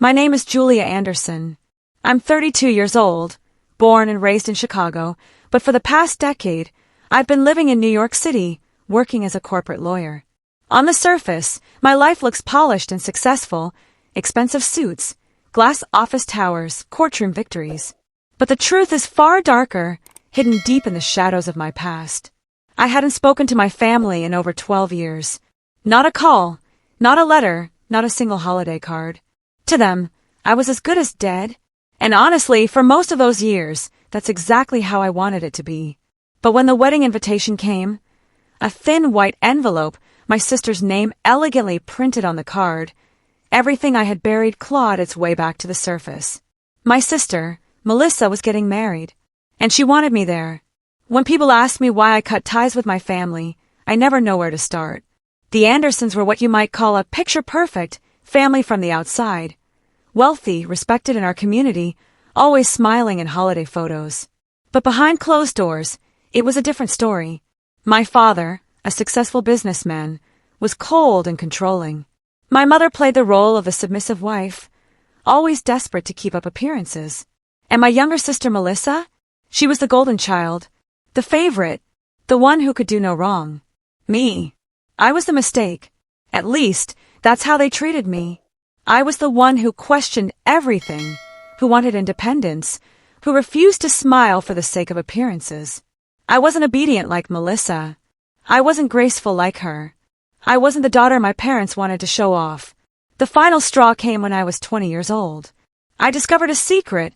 My name is Julia Anderson. I'm 32 years old, born and raised in Chicago, but for the past decade, I've been living in New York City, working as a corporate lawyer. On the surface, my life looks polished and successful, expensive suits, glass office towers, courtroom victories. But the truth is far darker, hidden deep in the shadows of my past. I hadn't spoken to my family in over 12 years. Not a call, not a letter, not a single holiday card. To them, I was as good as dead. And honestly, for most of those years, that's exactly how I wanted it to be. But when the wedding invitation came, a thin white envelope, my sister's name elegantly printed on the card, everything I had buried clawed its way back to the surface. My sister, Melissa, was getting married, and she wanted me there. When people asked me why I cut ties with my family, I never know where to start. The Andersons were what you might call a picture-perfect family from the outside. Wealthy, respected in our community, always smiling in holiday photos. But behind closed doors, it was a different story. My father, a successful businessman, was cold and controlling. My mother played the role of a submissive wife, always desperate to keep up appearances. And my younger sister Melissa? She was the golden child, the favorite, the one who could do no wrong. Me. I was the mistake. At least, that's how they treated me. I was the one who questioned everything, who wanted independence, who refused to smile for the sake of appearances. I wasn't obedient like Melissa. I wasn't graceful like her. I wasn't the daughter my parents wanted to show off. The final straw came when I was 20 years old. I discovered a secret,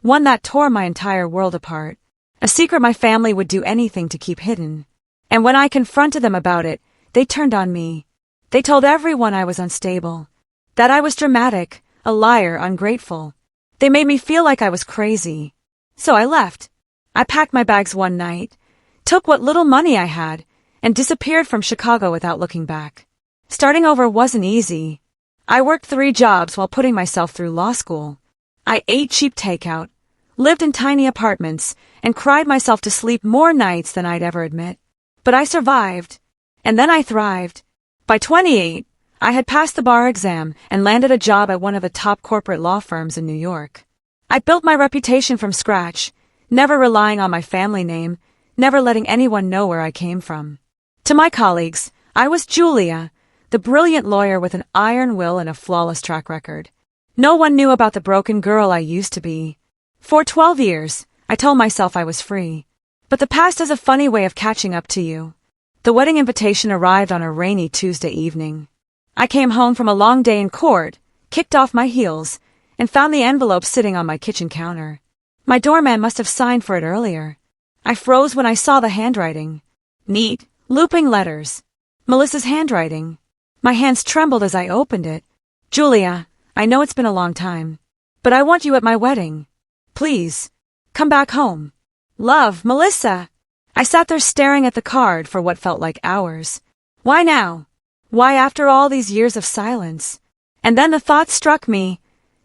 one that tore my entire world apart. A secret my family would do anything to keep hidden. And when I confronted them about it, they turned on me. They told everyone I was unstable, that I was dramatic, a liar, ungrateful. They made me feel like I was crazy. So I left. I packed my bags one night, took what little money I had, and disappeared from Chicago without looking back. Starting over wasn't easy. I worked 3 jobs while putting myself through law school. I ate cheap takeout, lived in tiny apartments, and cried myself to sleep more nights than I'd ever admit. But I survived. And then I thrived. By 28, I had passed the bar exam and landed a job at one of the top corporate law firms in New York. I built my reputation from scratch, never relying on my family name, never letting anyone know where I came from. To my colleagues, I was Julia, the brilliant lawyer with an iron will and a flawless track record. No one knew about the broken girl I used to be. For 12 years, I told myself I was free. But the past has a funny way of catching up to you. The wedding invitation arrived on a rainy Tuesday evening. I came home from a long day in court, kicked off my heels, and found the envelope sitting on my kitchen counter. My doorman must have signed for it earlier. I froze when I saw the handwriting. Neat, looping letters. Melissa's handwriting. My hands trembled as I opened it. Julia, I know it's been a long time, but I want you at my wedding. Please, come back home. Love, Melissa. I sat there staring at the card for what felt like hours. Why now? Why after all these years of silence? And then the thought struck me.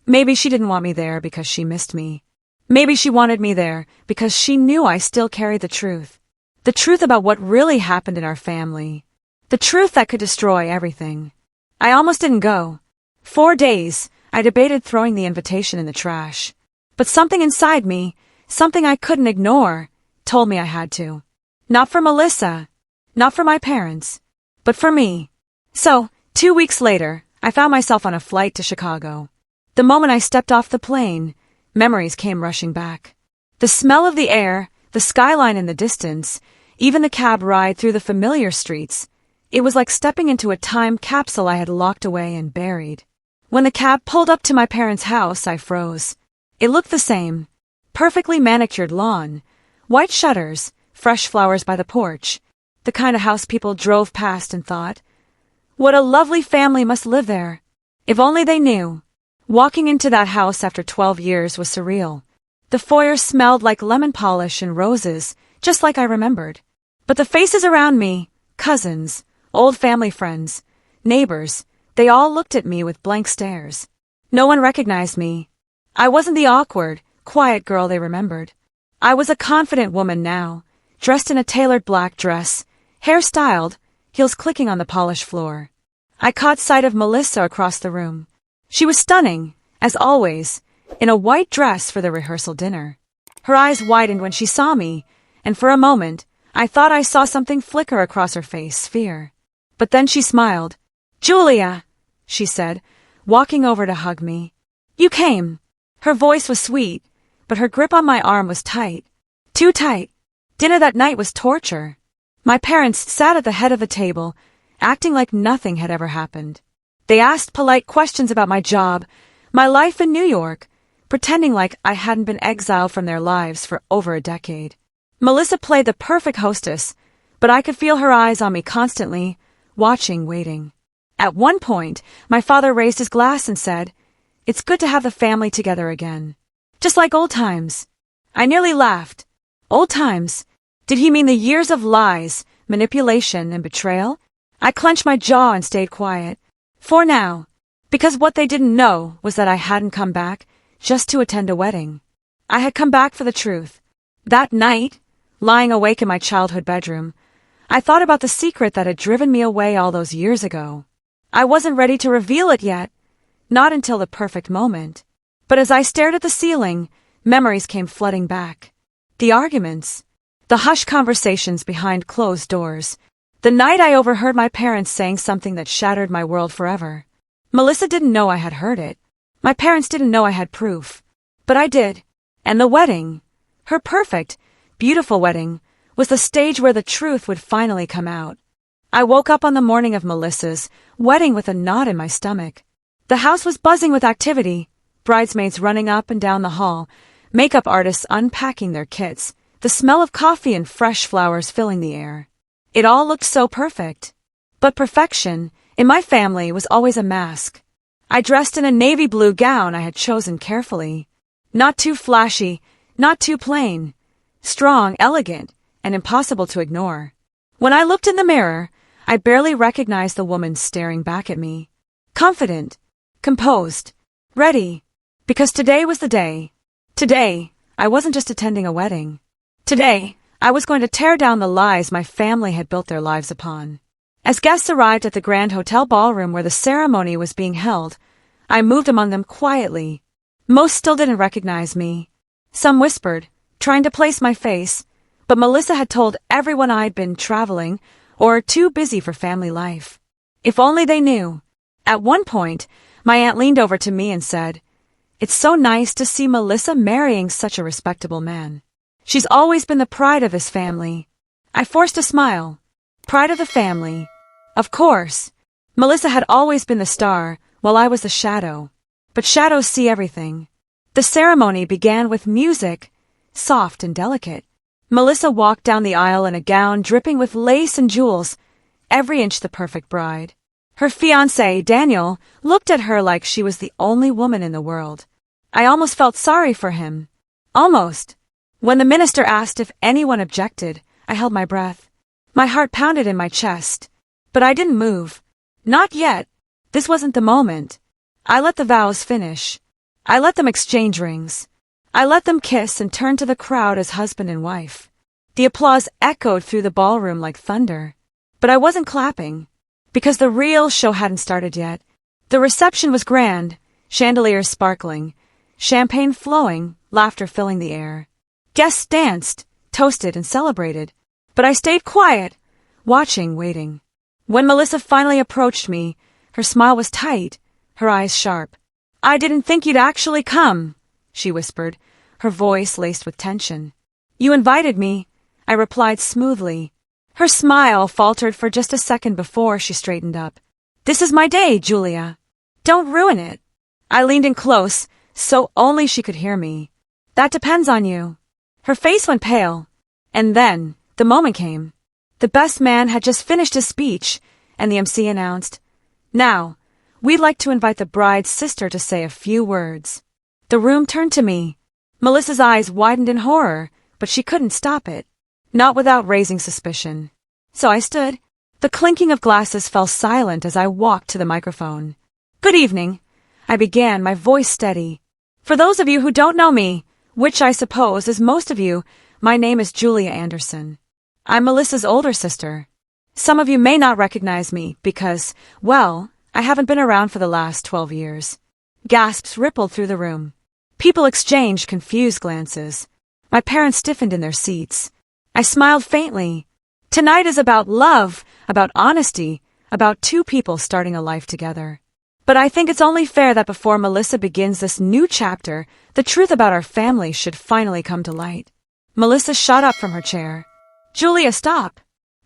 Maybe she didn't want me there because she missed me. Maybe she wanted me there because she knew I still carried the truth. The truth about what really happened in our family. The truth that could destroy everything. I almost didn't go. 4 days, I debated throwing the invitation in the trash. But something inside me, something I couldn't ignore, told me I had to. Not for Melissa, not for my parents, but for me. So, 2 weeks later, I found myself on a flight to Chicago. The moment I stepped off the plane, memories came rushing back. The smell of the air, the skyline in the distance, even the cab ride through the familiar streets. It was like stepping into a time capsule I had locked away and buried. When the cab pulled up to my parents' house, I froze. It looked the same. Perfectly manicured lawn, white shutters, fresh flowers by the porch. The kind of house people drove past and thought, what a lovely family must live there. If only they knew. Walking into that house after 12 years was surreal. The foyer smelled like lemon polish and roses, just like I remembered. But the faces around me, cousins, old family friends, neighbors, they all looked at me with blank stares. No one recognized me. I wasn't the awkward, quiet girl they remembered. I was a confident woman now, dressed in a tailored black dress, hair styled, heels clicking on the polished floor. I caught sight of Melissa across the room. She was stunning, as always, in a white dress for the rehearsal dinner. Her eyes widened when she saw me, and for a moment, I thought I saw something flicker across her face, fear. But then she smiled. "Julia," she said, walking over to hug me. "You came." Her voice was sweet, but her grip on my arm was tight. Too tight. Dinner that night was torture. My parents sat at the head of the table, acting like nothing had ever happened. They asked polite questions about my job, my life in New York, pretending like I hadn't been exiled from their lives for over a decade. Melissa played the perfect hostess, but I could feel her eyes on me constantly, watching, waiting. At one point, my father raised his glass and said, "It's good to have the family together again. Just like old times." I nearly laughed. Old times? Did he mean the years of lies, manipulation, and betrayal? I clenched my jaw and stayed quiet. For now. Because what they didn't know was that I hadn't come back just to attend a wedding. I had come back for the truth. That night, lying awake in my childhood bedroom, I thought about the secret that had driven me away all those years ago. I wasn't ready to reveal it yet, not until the perfect moment. But as I stared at the ceiling, memories came flooding back. The arguments, the hushed conversations behind closed doors, the night I overheard my parents saying something that shattered my world forever. Melissa didn't know I had heard it. My parents didn't know I had proof. But I did. And the wedding, her perfect, beautiful wedding, was the stage where the truth would finally come out. I woke up on the morning of Melissa's wedding with a knot in my stomach. The house was buzzing with activity, bridesmaids running up and down the hall, makeup artists unpacking their kits, the smell of coffee and fresh flowers filling the air. It all looked so perfect. But perfection, in my family, was always a mask. I dressed in a navy blue gown I had chosen carefully. Not too flashy, not too plain. Strong, elegant, and impossible to ignore. When I looked in the mirror, I barely recognized the woman staring back at me. Confident, composed, ready. Because today was the day. Today, I wasn't just attending a wedding. Today, I was going to tear down the lies my family had built their lives upon. As guests arrived at the Grand Hotel ballroom where the ceremony was being held, I moved among them quietly. Most still didn't recognize me. Some whispered, trying to place my face, but Melissa had told everyone I'd been traveling or too busy for family life. If only they knew. At one point, my aunt leaned over to me and said, "It's so nice to see Melissa marrying such a respectable man. She's always been the pride of his family." I forced a smile. Pride of the family. Of course. Melissa had always been the star, while I was the shadow. But shadows see everything. The ceremony began with music, soft and delicate. Melissa walked down the aisle in a gown dripping with lace and jewels, every inch the perfect bride. Her fiancé, Daniel, looked at her like she was the only woman in the world. I almost felt sorry for him. Almost. When the minister asked if anyone objected, I held my breath. My heart pounded in my chest. But I didn't move. Not yet. This wasn't the moment. I let the vows finish. I let them exchange rings. I let them kiss and turn to the crowd as husband and wife. The applause echoed through the ballroom like thunder. But I wasn't clapping. Because the real show hadn't started yet. The reception was grand, chandeliers sparkling, champagne flowing, laughter filling the air. Guests danced, toasted, and celebrated. But I stayed quiet, watching, waiting. When Melissa finally approached me, her smile was tight, her eyes sharp. "I didn't think you'd actually come," she whispered, her voice laced with tension. "You invited me," I replied smoothly. Her smile faltered for just a second before she straightened up. "This is my day, Julia. Don't ruin it." I leaned in close, so only she could hear me. "That depends on you." Her face went pale. And then, the moment came. The best man had just finished his speech, and the MC announced, "Now, we'd like to invite the bride's sister to say a few words." The room turned to me. Melissa's eyes widened in horror, but she couldn't stop it. Not without raising suspicion. So I stood. The clinking of glasses fell silent as I walked to the microphone. "Good evening," I began, my voice steady. "For those of you who don't know me, which I suppose is most of you, my name is Julia Anderson. I'm Melissa's older sister. Some of you may not recognize me because, well, I haven't been around for the last 12 years. Gasps rippled through the room. People exchanged confused glances. My parents stiffened in their seats. I smiled faintly. Tonight is about love, about honesty, about two people starting a life together. But I think it's only fair that before Melissa begins this new chapter, the truth about our family should finally come to light. Melissa shot up from her chair. Julia, stop.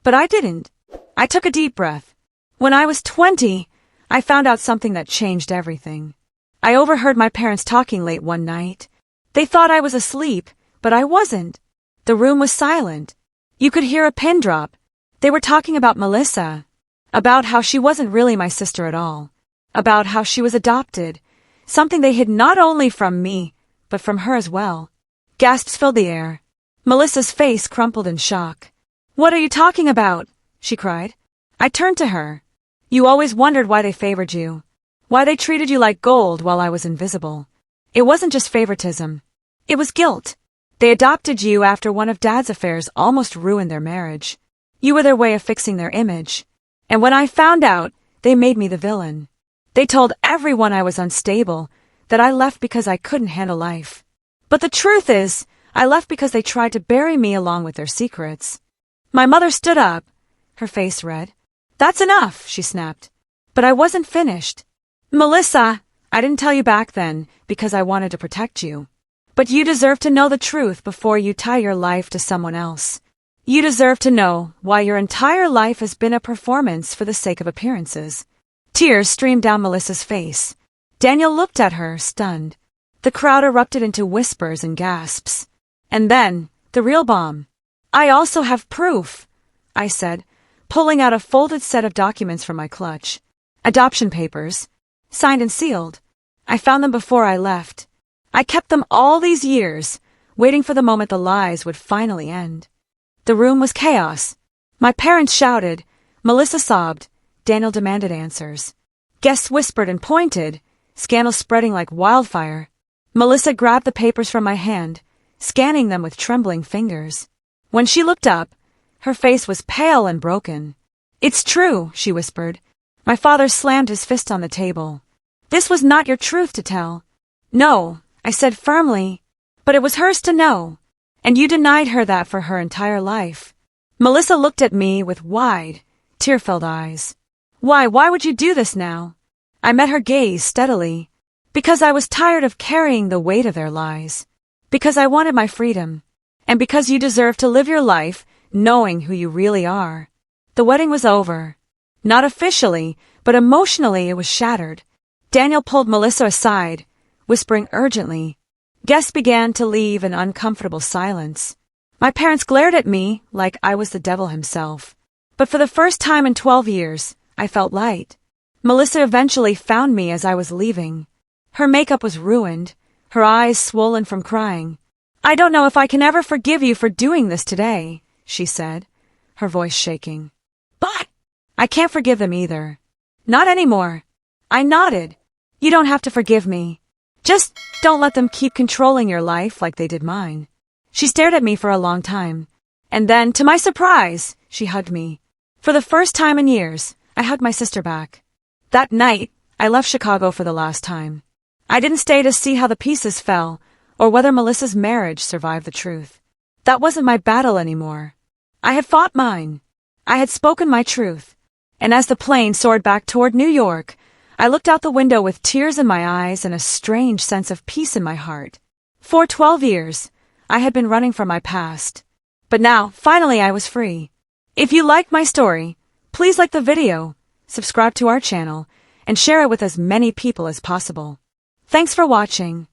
But I didn't. I took a deep breath. When I was 20, I found out something that changed everything. I overheard my parents talking late one night. They thought I was asleep, but I wasn't. The room was silent. You could hear a pin drop. They were talking about Melissa. About how she wasn't really my sister at all. About how she was adopted. Something they hid not only from me, but from her as well. Gasps filled the air. Melissa's face crumpled in shock. What are you talking about? She cried. I turned to her. You always wondered why they favored you. Why they treated you like gold while I was invisible. It wasn't just favoritism. It was guilt. They adopted you after one of Dad's affairs almost ruined their marriage. You were their way of fixing their image. And when I found out, they made me the villain. They told everyone I was unstable, that I left because I couldn't handle life. But the truth is, I left because they tried to bury me along with their secrets. My mother stood up, her face red. That's enough, she snapped. But I wasn't finished. Melissa, I didn't tell you back then because I wanted to protect you. But you deserve to know the truth before you tie your life to someone else. You deserve to know why your entire life has been a performance for the sake of appearances. Tears streamed down Melissa's face. Daniel looked at her, stunned. The crowd erupted into whispers and gasps. And then, the real bomb. I also have proof, I said, pulling out a folded set of documents from my clutch. Adoption papers. Signed and sealed. I found them before I left. I kept them all these years, waiting for the moment the lies would finally end. The room was chaos. My parents shouted. Melissa sobbed. Daniel demanded answers. Guests whispered and pointed, scandal spreading like wildfire. Melissa grabbed the papers from my hand, scanning them with trembling fingers. When she looked up, her face was pale and broken. It's true, she whispered. My father slammed his fist on the table. This was not your truth to tell. No, I said firmly, but it was hers to know. And you denied her that for her entire life. Melissa looked at me with wide, tear-filled eyes. Why would you do this now? I met her gaze steadily. Because I was tired of carrying the weight of their lies. Because I wanted my freedom. And because you deserve to live your life knowing who you really are. The wedding was over. Not officially, but emotionally it was shattered. Daniel pulled Melissa aside, whispering urgently. Guests began to leave in uncomfortable silence. My parents glared at me like I was the devil himself. But for the first time in 12 years, I felt light. Melissa eventually found me as I was leaving. Her makeup was ruined, her eyes swollen from crying. I don't know if I can ever forgive you for doing this today, she said, her voice shaking. But I can't forgive them either. Not anymore. I nodded. You don't have to forgive me. Just don't let them keep controlling your life like they did mine. She stared at me for a long time. And then, to my surprise, she hugged me. For the first time in years, I hugged my sister back. That night, I left Chicago for the last time. I didn't stay to see how the pieces fell, or whether Melissa's marriage survived the truth. That wasn't my battle anymore. I had fought mine. I had spoken my truth. And as the plane soared back toward New York, I looked out the window with tears in my eyes and a strange sense of peace in my heart. For 12 years, I had been running from my past. But now, finally, I was free. If you liked my story, please like the video, subscribe to our channel, and share it with as many people as possible. Thanks for watching.